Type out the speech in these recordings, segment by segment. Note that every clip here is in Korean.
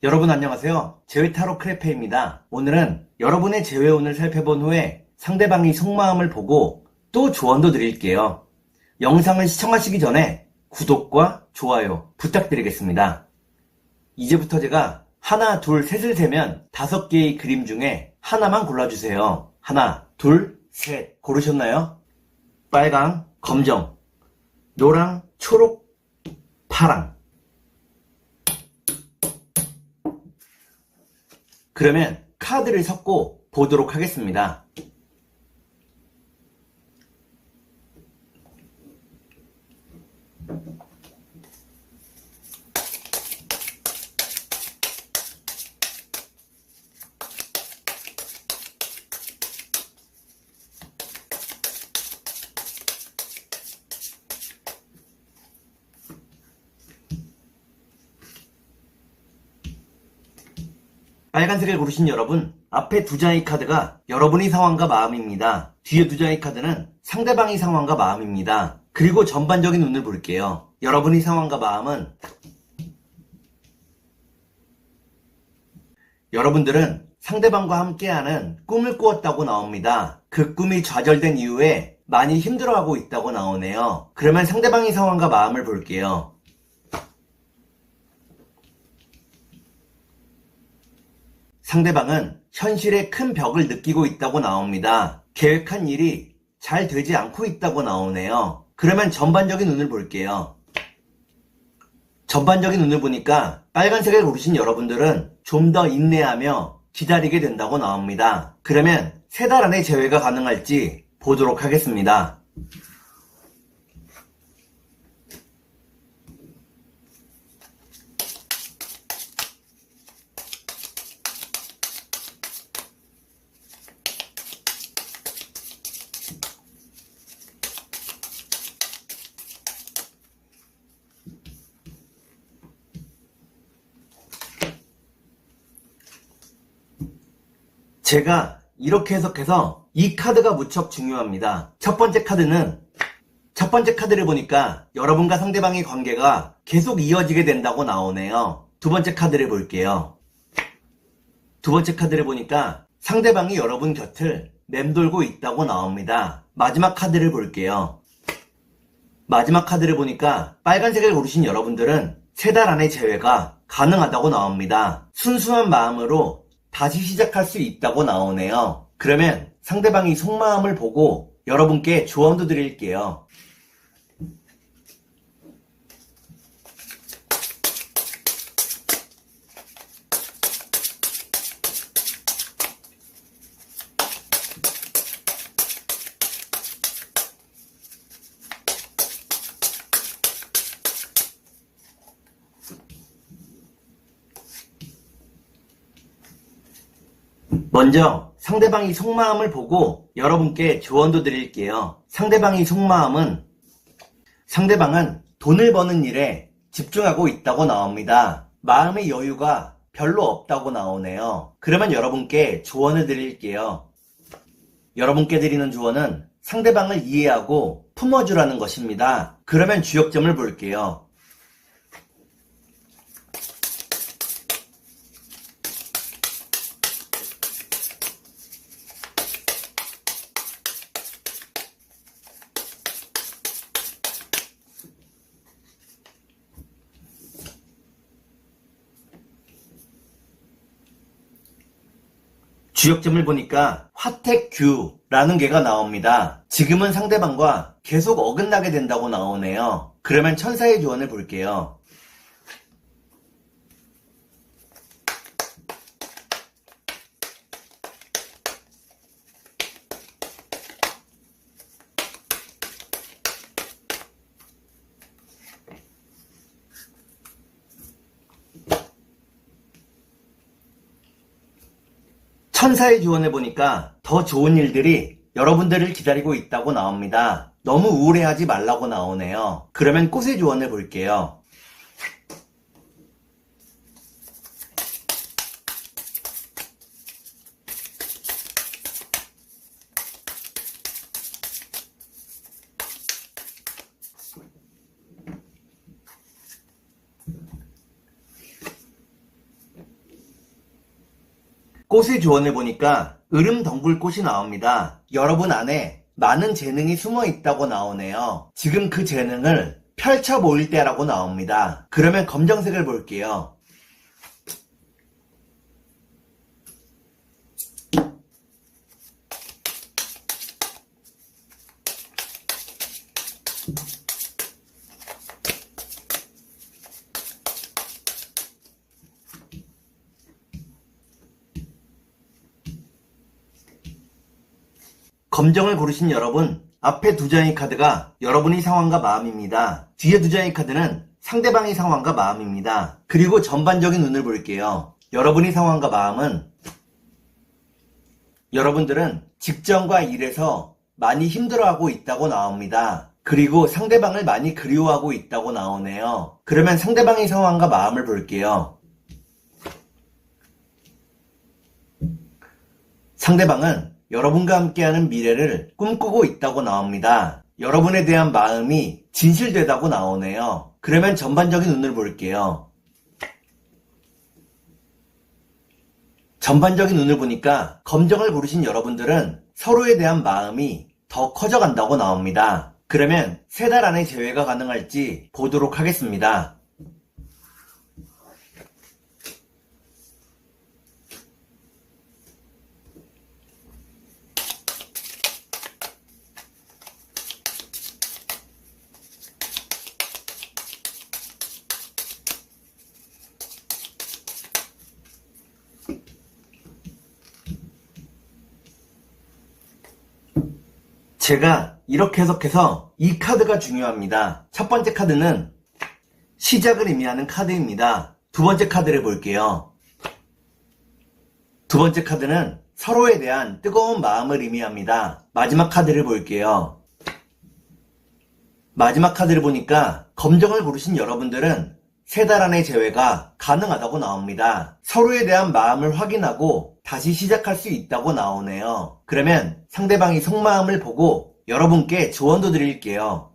여러분 안녕하세요. 제외타로 크레페입니다. 오늘은 여러분의 제외운을 살펴본 후에 상대방의 속마음을 보고 또 조언도 드릴게요. 영상을 시청하시기 전에 구독과 좋아요 부탁드리겠습니다. 이제부터 제가 하나, 둘, 셋을 세면 5개의 그림 중에 하나만 골라주세요. 하나, 둘, 셋 고르셨나요? 빨강, 검정, 노랑, 초록, 파랑. 그러면 카드를 섞고 보도록 하겠습니다. 빨간색을 고르신 여러분, 앞에 2장의 카드가 여러분의 상황과 마음입니다. 뒤에 2장의 카드는 상대방의 상황과 마음입니다. 그리고 전반적인 운을 볼게요. 여러분의 상황과 마음은 여러분들은 상대방과 함께하는 꿈을 꾸었다고 나옵니다. 그 꿈이 좌절된 이후에 많이 힘들어하고 있다고 나오네요. 그러면 상대방의 상황과 마음을 볼게요. 상대방은 현실에 큰 벽을 느끼고 있다고 나옵니다. 계획한 일이 잘 되지 않고 있다고 나오네요. 그러면 전반적인 운을 볼게요. 전반적인 운을 보니까 빨간색을 고르신 여러분들은 좀 더 인내하며 기다리게 된다고 나옵니다. 그러면 3달 안에 재회가 가능할지 보도록 하겠습니다. 제가 이렇게 해석해서 이 카드가 무척 중요합니다. 첫 번째 카드를 보니까 여러분과 상대방의 관계가 계속 이어지게 된다고 나오네요. 두 번째 카드를 볼게요. 두 번째 카드를 보니까 상대방이 여러분 곁을 맴돌고 있다고 나옵니다. 마지막 카드를 볼게요. 마지막 카드를 보니까 빨간색을 고르신 여러분들은 3달 안에 재회가 가능하다고 나옵니다. 순수한 마음으로 다시 시작할 수 있다고 나오네요. 그러면 상대방이 속마음을 보고 여러분께 조언도 드릴게요. 먼저 상대방이 속마음을 보고 여러분께 조언도 드릴게요. 상대방은 돈을 버는 일에 집중하고 있다고 나옵니다. 마음의 여유가 별로 없다고 나오네요. 그러면 여러분께 조언을 드릴게요. 여러분께 드리는 조언은 상대방을 이해하고 품어주라는 것입니다. 그러면 주역점을 볼게요. 주역점을 보니까 화택규라는 개가 나옵니다. 지금은 상대방과 계속 어긋나게 된다고 나오네요. 그러면 천사의 조언을 볼게요. 천사의 조언을 보니까 더 좋은 일들이 여러분들을 기다리고 있다고 나옵니다. 너무 우울해하지 말라고 나오네요. 그러면 꽃의 조언을 볼게요. 꽃의 조언을 보니까 으름덩굴꽃이 나옵니다. 여러분 안에 많은 재능이 숨어 있다고 나오네요. 지금 그 재능을 펼쳐 보일 때라고 나옵니다. 그러면 검정색을 볼게요. 검정을 고르신 여러분, 앞에 두 장의 카드가 여러분의 상황과 마음입니다. 뒤에 두 장의 카드는 상대방의 상황과 마음입니다. 그리고 전반적인 운을 볼게요. 여러분의 상황과 마음은 여러분들은 직장과 일에서 많이 힘들어하고 있다고 나옵니다. 그리고 상대방을 많이 그리워하고 있다고 나오네요. 그러면 상대방의 상황과 마음을 볼게요. 상대방은 여러분과 함께하는 미래를 꿈꾸고 있다고 나옵니다. 여러분에 대한 마음이 진실되다고 나오네요. 그러면 전반적인 운을 볼게요. 전반적인 운을 보니까 검정을 고르신 여러분들은 서로에 대한 마음이 더 커져간다고 나옵니다. 그러면 3달 안에 재회가 가능할지 보도록 하겠습니다. 제가 이렇게 해석해서 이 카드가 중요합니다. 첫 번째 카드는 시작을 의미하는 카드입니다. 두 번째 카드를 볼게요. 두 번째 카드는 서로에 대한 뜨거운 마음을 의미합니다. 마지막 카드를 볼게요. 마지막 카드를 보니까 검정을 고르신 여러분들은 3달 안의 재회가 가능하다고 나옵니다. 서로에 대한 마음을 확인하고 다시 시작할 수 있다고 나오네요. 그러면 상대방이 속마음을 보고 여러분께 조언도 드릴게요.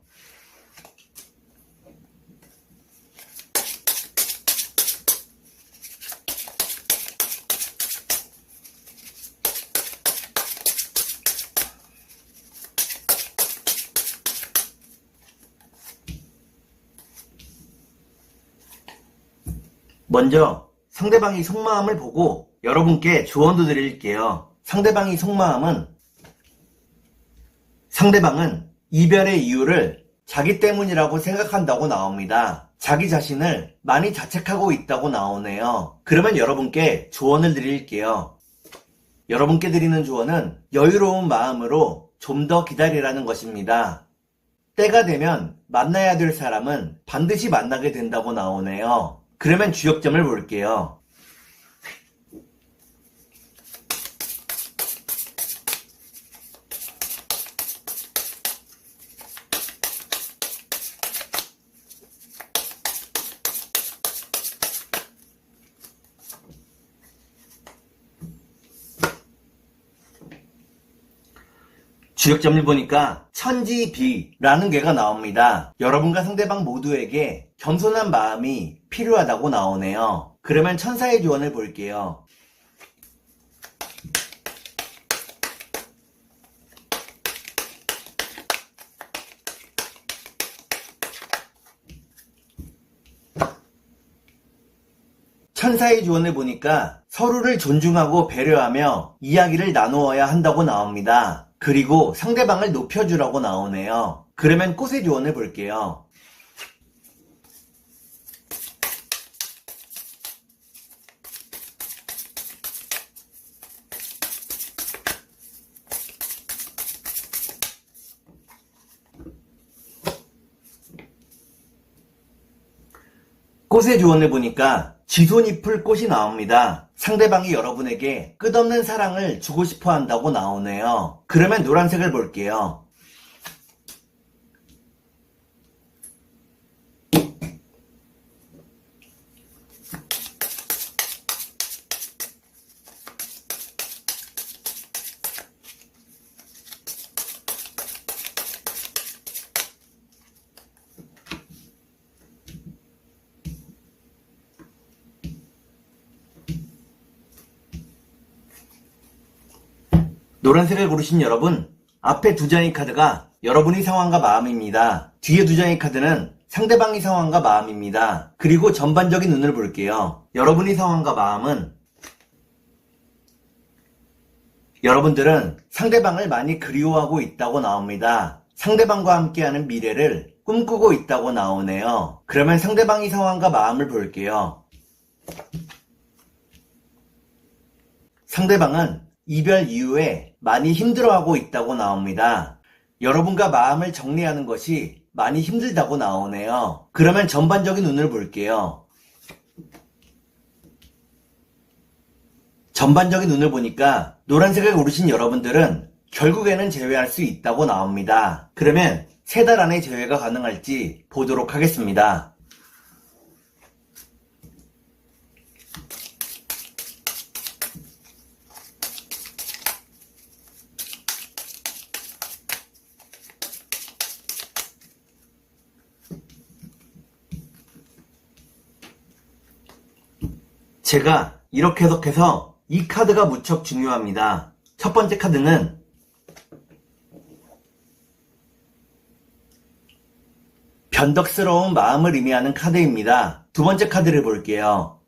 먼저 상대방이 속마음을 보고 여러분께 조언도 드릴게요. 상대방은 이별의 이유를 자기 때문이라고 생각한다고 나옵니다. 자기 자신을 많이 자책하고 있다고 나오네요. 그러면 여러분께 조언을 드릴게요. 여러분께 드리는 조언은 여유로운 마음으로 좀 더 기다리라는 것입니다. 때가 되면 만나야 될 사람은 반드시 만나게 된다고 나오네요. 그러면 주역점을 볼게요. 주역점을 보니까 천지비라는 개가 나옵니다. 여러분과 상대방 모두에게 겸손한 마음이 필요하다고 나오네요. 그러면 천사의 조언을 볼게요. 천사의 조언을 보니까 서로를 존중하고 배려하며 이야기를 나누어야 한다고 나옵니다. 그리고 상대방을 높여주라고 나오네요. 그러면 꽃의 조언을 볼게요. 꽃의 조언을 보니까 지손이풀 꽃이 나옵니다. 상대방이 여러분에게 끝없는 사랑을 주고 싶어 한다고 나오네요. 그러면 노란색을 볼게요. 노란색을 고르신 여러분, 앞에 두 장의 카드가 여러분의 상황과 마음입니다. 뒤에 두 장의 카드는 상대방의 상황과 마음입니다. 그리고 전반적인 운을 볼게요. 여러분의 상황과 마음은 여러분들은 상대방을 많이 그리워하고 있다고 나옵니다. 상대방과 함께하는 미래를 꿈꾸고 있다고 나오네요. 그러면 상대방의 상황과 마음을 볼게요. 상대방은 이별 이후에 많이 힘들어하고 있다고 나옵니다. 여러분과 마음을 정리하는 것이 많이 힘들다고 나오네요. 그러면 전반적인 운을 볼게요. 전반적인 운을 보니까 노란색을 고르신 여러분들은 결국에는 제외할 수 있다고 나옵니다. 그러면 3달 안에 제외가 가능할지 보도록 하겠습니다. 제가 이렇게 해석해서 이 카드가 무척 중요합니다. 첫 번째 카드는 변덕스러운 마음을 의미하는 카드입니다. 두 번째 카드를 볼게요.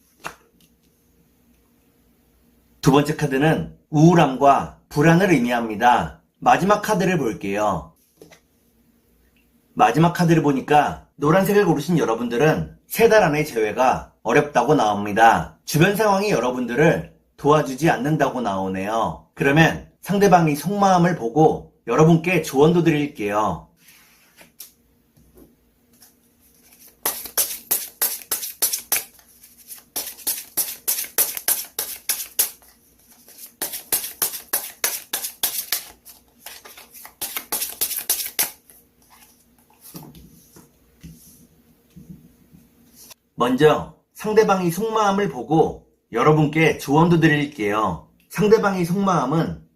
두 번째 카드는 우울함과 불안을 의미합니다. 마지막 카드를 볼게요. 마지막 카드를 보니까 노란색을 고르신 여러분들은 3달 안의 재회가 어렵다고 나옵니다. 주변 상황이 여러분들을 도와주지 않는다고 나오네요. 그러면 상대방의 속마음을 보고 여러분께 조언도 드릴게요. 먼저 상대방의 속마음을 보고 여러분께 조언도 드릴게요. 상대방의 속마음은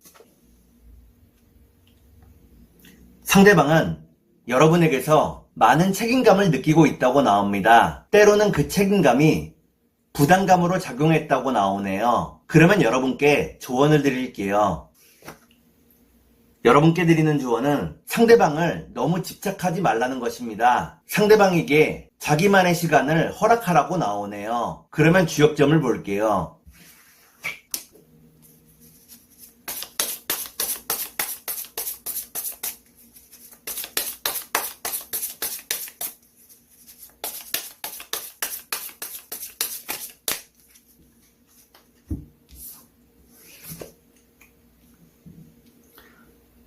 상대방은 여러분에게서 많은 책임감을 느끼고 있다고 나옵니다. 때로는 그 책임감이 부담감으로 작용했다고 나오네요. 그러면 여러분께 조언을 드릴게요. 여러분께 드리는 조언은 상대방을 너무 집착하지 말라는 것입니다. 상대방에게 자기만의 시간을 허락하라고 나오네요. 그러면 주역점을 볼게요.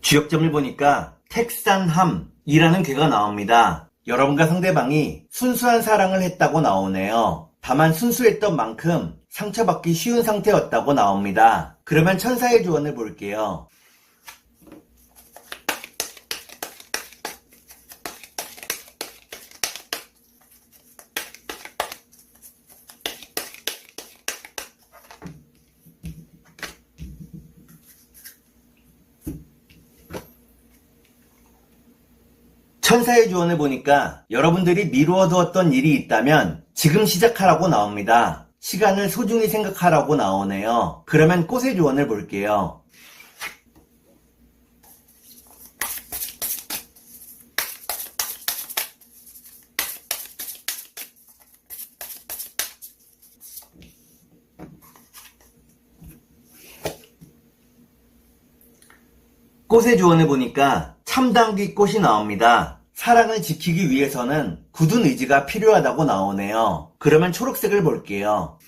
주역점을 보니까 택산함이라는 괴가 나옵니다. 여러분과 상대방이 순수한 사랑을 했다고 나오네요. 다만 순수했던 만큼 상처받기 쉬운 상태였다고 나옵니다. 그러면 천사의 조언을 볼게요. 천사의 조언을 보니까 여러분들이 미루어두었던 일이 있다면 지금 시작하라고 나옵니다. 시간을 소중히 생각하라고 나오네요. 그러면 꽃의 조언을 볼게요. 꽃의 조언을 보니까 참당귀 꽃이 나옵니다. 사랑을 지키기 위해서는 굳은 의지가 필요하다고 나오네요. 그러면 초록색을 볼게요.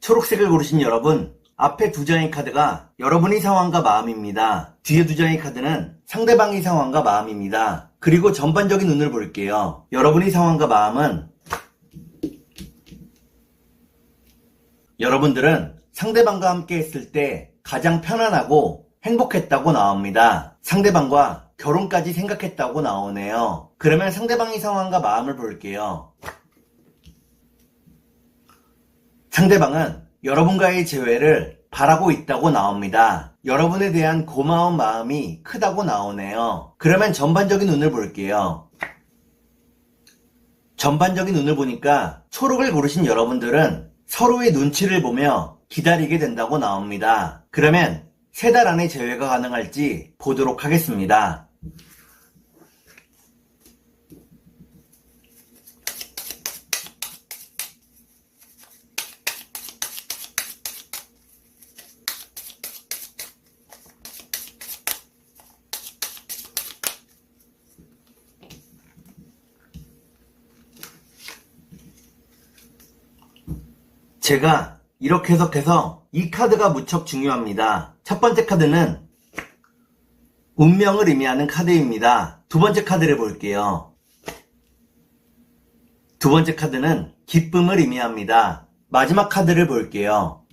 초록색을 고르신 여러분, 앞에 두 장의 카드가 여러분의 상황과 마음입니다. 뒤에 두 장의 카드는 상대방의 상황과 마음입니다. 그리고 전반적인 운을 볼게요. 여러분의 상황과 마음은 여러분들은 상대방과 함께 했을 때 가장 편안하고 행복했다고 나옵니다. 상대방과 결혼까지 생각했다고 나오네요. 그러면 상대방의 상황과 마음을 볼게요. 상대방은 여러분과의 재회를 바라고 있다고 나옵니다. 여러분에 대한 고마운 마음이 크다고 나오네요. 그러면 전반적인 운을 볼게요. 전반적인 운을 보니까 초록을 고르신 여러분들은 서로의 눈치를 보며 기다리게 된다고 나옵니다. 그러면 3달 안에 재회가 가능할지 보도록 하겠습니다. 제가 이렇게 해석해서 이 카드가 무척 중요합니다. 첫 번째 카드는 운명을 의미하는 카드입니다. 두 번째 카드를 볼게요. 두 번째 카드는 기쁨을 의미합니다. 마지막 카드를 볼게요.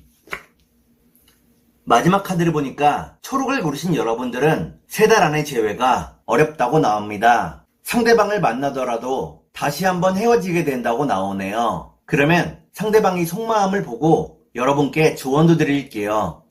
마지막 카드를 보니까 초록을 고르신 여러분들은 3달 안의 재회가 어렵다고 나옵니다. 상대방을 만나더라도 다시 한번 헤어지게 된다고 나오네요. 그러면 상대방이 속마음을 보고 여러분께 조언도 드릴게요.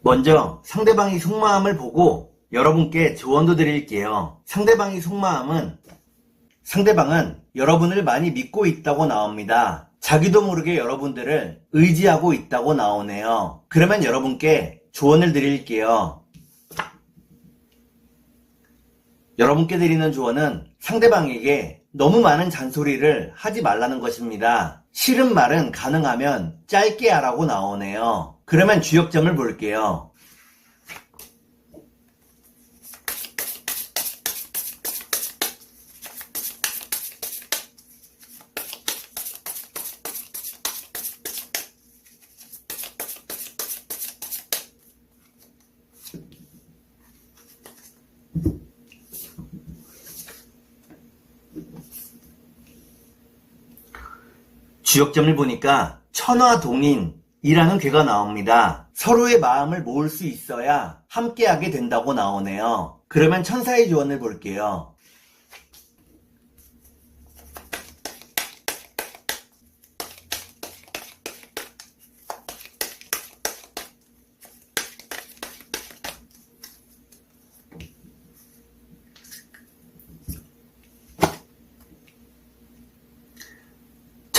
먼저 상대방이 속마음을 보고 여러분께 조언도 드릴게요. 상대방은 여러분을 많이 믿고 있다고 나옵니다. 자기도 모르게 여러분들을 의지하고 있다고 나오네요. 그러면 여러분께 조언을 드릴게요. 여러분께 드리는 조언은 상대방에게 너무 많은 잔소리를 하지 말라는 것입니다. 싫은 말은 가능하면 짧게 하라고 나오네요. 그러면 주역점을 볼게요. 주역점을 보니까 천화동인이라는 괴가 나옵니다. 서로의 마음을 모을 수 있어야 함께하게 된다고 나오네요. 그러면 천사의 조언을 볼게요.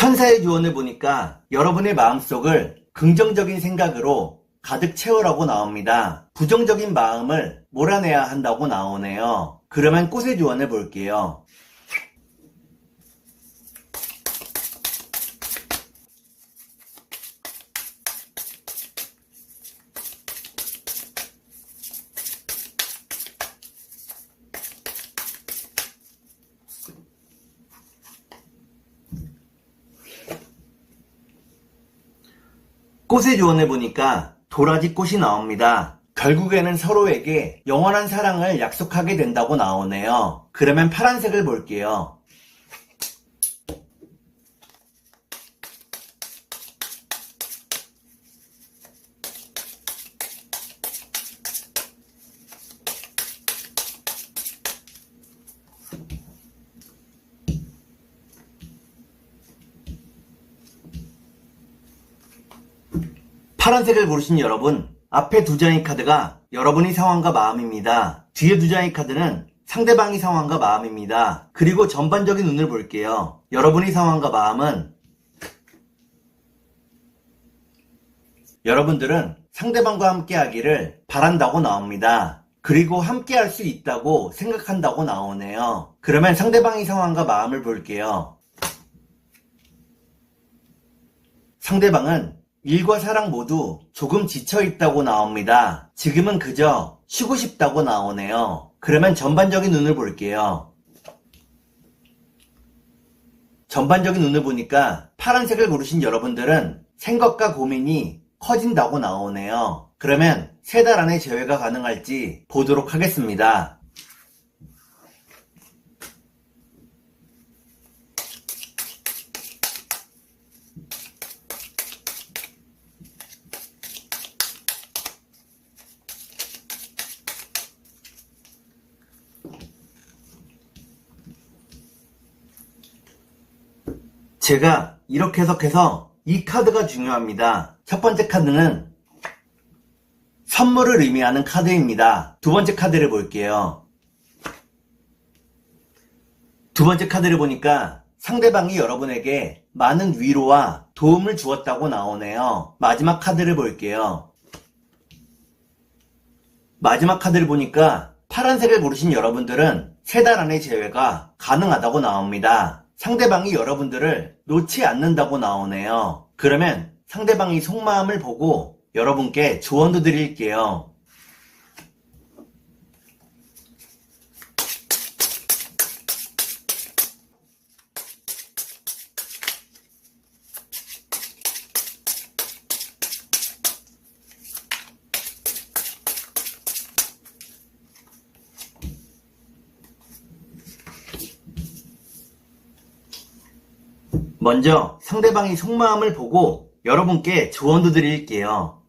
천사의 조언을 보니까 여러분의 마음속을 긍정적인 생각으로 가득 채우라고 나옵니다. 부정적인 마음을 몰아내야 한다고 나오네요. 그러면 꽃의 조언을 볼게요. 꽃의 조언을 보니까 도라지 꽃이 나옵니다. 결국에는 서로에게 영원한 사랑을 약속하게 된다고 나오네요. 그러면 파란색을 볼게요. 파란색을 고르신 여러분, 앞에 2장의 카드가 여러분의 상황과 마음입니다. 뒤에 2장의 카드는 상대방의 상황과 마음입니다. 그리고 전반적인 운을 볼게요. 여러분의 상황과 마음은 여러분들은 상대방과 함께 하기를 바란다고 나옵니다. 그리고 함께 할 수 있다고 생각한다고 나오네요. 그러면 상대방의 상황과 마음을 볼게요. 상대방은 일과 사랑 모두 조금 지쳐있다고 나옵니다. 지금은 그저 쉬고 싶다고 나오네요. 그러면 전반적인 운을 볼게요. 전반적인 운을 보니까 파란색을 고르신 여러분들은 생각과 고민이 커진다고 나오네요. 그러면 3달 안에 재회가 가능할지 보도록 하겠습니다. 제가 이렇게 해석해서 이 카드가 중요합니다. 첫 번째 카드는 선물을 의미하는 카드입니다. 두 번째 카드를 볼게요. 두 번째 카드를 보니까 상대방이 여러분에게 많은 위로와 도움을 주었다고 나오네요. 마지막 카드를 볼게요. 마지막 카드를 보니까 파란색을 고르신 여러분들은 3달 안에 재회가 가능하다고 나옵니다. 상대방이 여러분들을 놓지 않는다고 나오네요. 그러면 상대방이 속마음을 보고 여러분께 조언도 드릴게요. 먼저 상대방이 속마음을 보고 여러분께 조언도 드릴게요.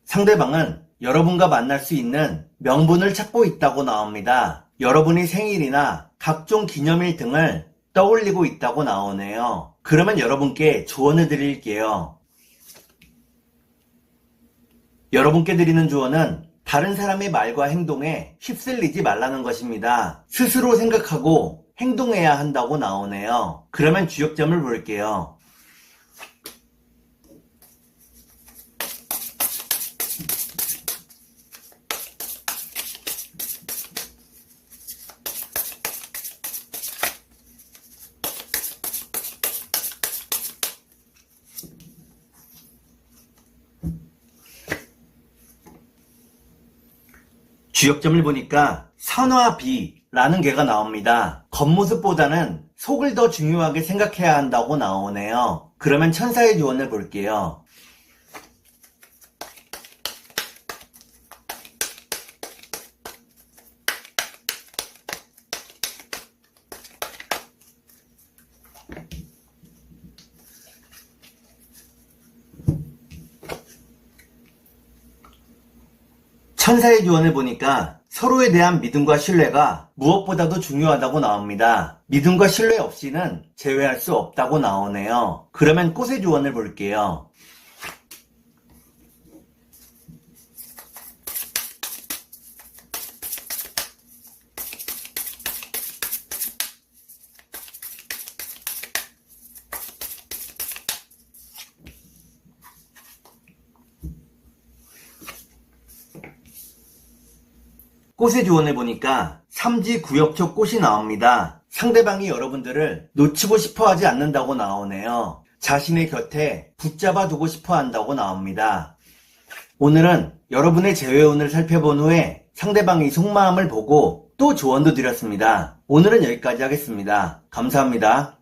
상대방은 여러분과 만날 수 있는 명분을 찾고 있다고 나옵니다. 여러분이 생일이나 각종 기념일 등을 떠올리고 있다고 나오네요. 그러면 여러분께 조언을 드릴게요. 여러분께 드리는 조언은 다른 사람의 말과 행동에 휩쓸리지 말라는 것입니다. 스스로 생각하고 행동해야 한다고 나오네요. 그러면 주역점을 볼게요. 주역점을 보니까 선과 비라는 개가 나옵니다. 겉모습보다는 속을 더 중요하게 생각해야 한다고 나오네요. 그러면 천사의 조언을 볼게요. 천사의 조언을 보니까 서로에 대한 믿음과 신뢰가 무엇보다도 중요하다고 나옵니다. 믿음과 신뢰 없이는 재회할 수 없다고 나오네요. 그러면 꽃의 조언을 볼게요. 꽃의 조언을 보니까 삼지구역초 꽃이 나옵니다. 상대방이 여러분들을 놓치고 싶어 하지 않는다고 나오네요. 자신의 곁에 붙잡아 두고 싶어 한다고 나옵니다. 오늘은 여러분의 재회운을 살펴본 후에 상대방의 속마음을 보고 또 조언도 드렸습니다. 오늘은 여기까지 하겠습니다. 감사합니다.